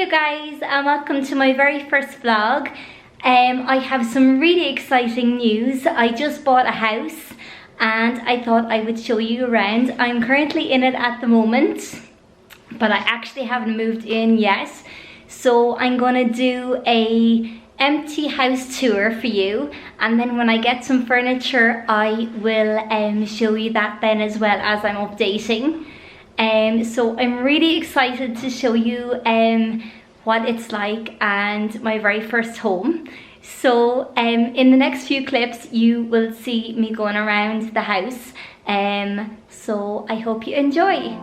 you guys and welcome to my very first vlog. I have some really exciting news. I just bought a house and I thought I would show you around. I'm currently in it at the moment, but I actually haven't moved in yet. So I'm gonna do a empty house tour for you, and then when I get some furniture I will show you that then as well as I'm updating. So I'm really excited to show you what it's like and my very first home. So in the next few clips you will see me going around the house, so I hope you enjoy.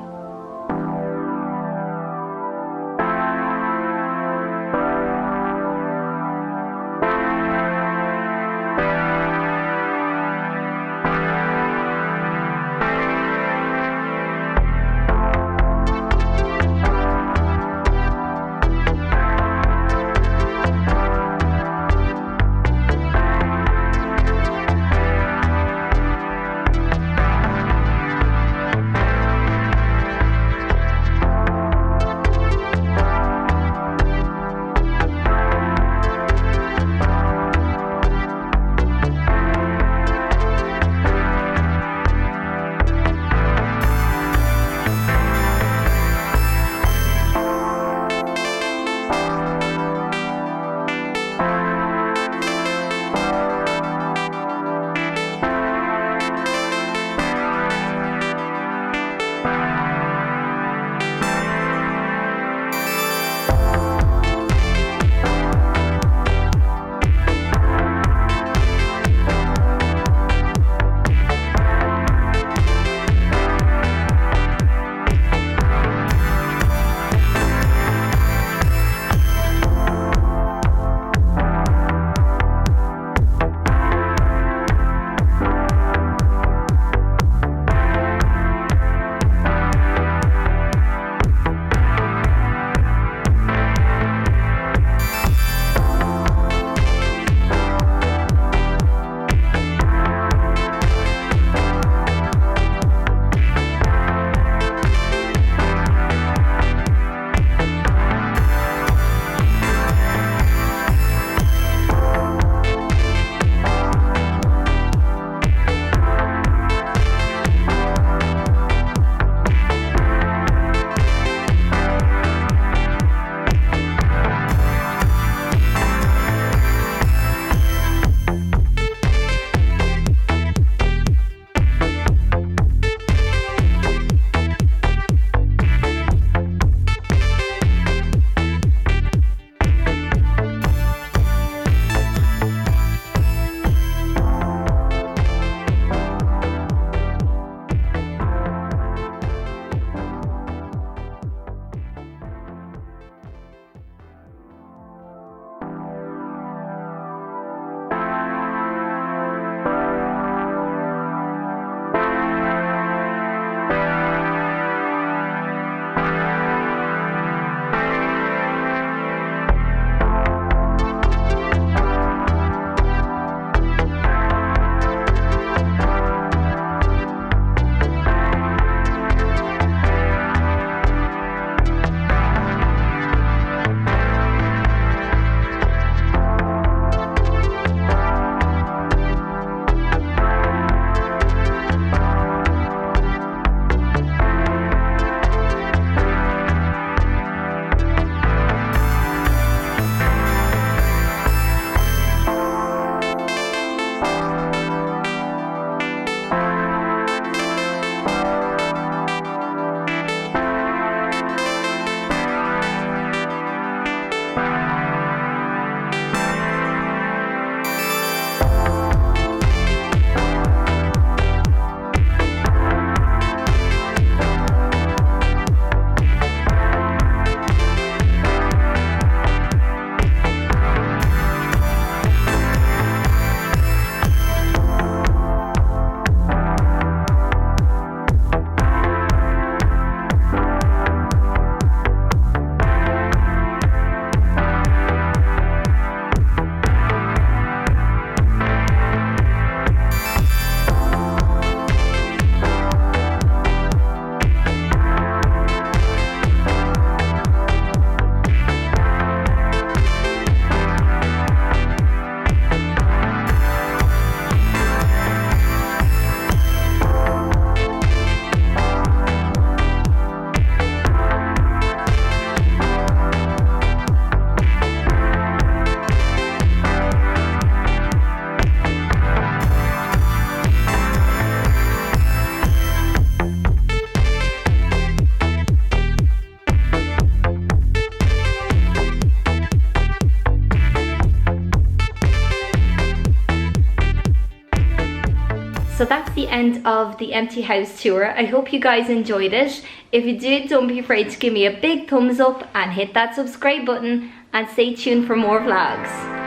So that's the end of the empty house tour. I hope you guys enjoyed it. If you did, don't be afraid to give me a big thumbs up and hit that subscribe button, and stay tuned for more vlogs.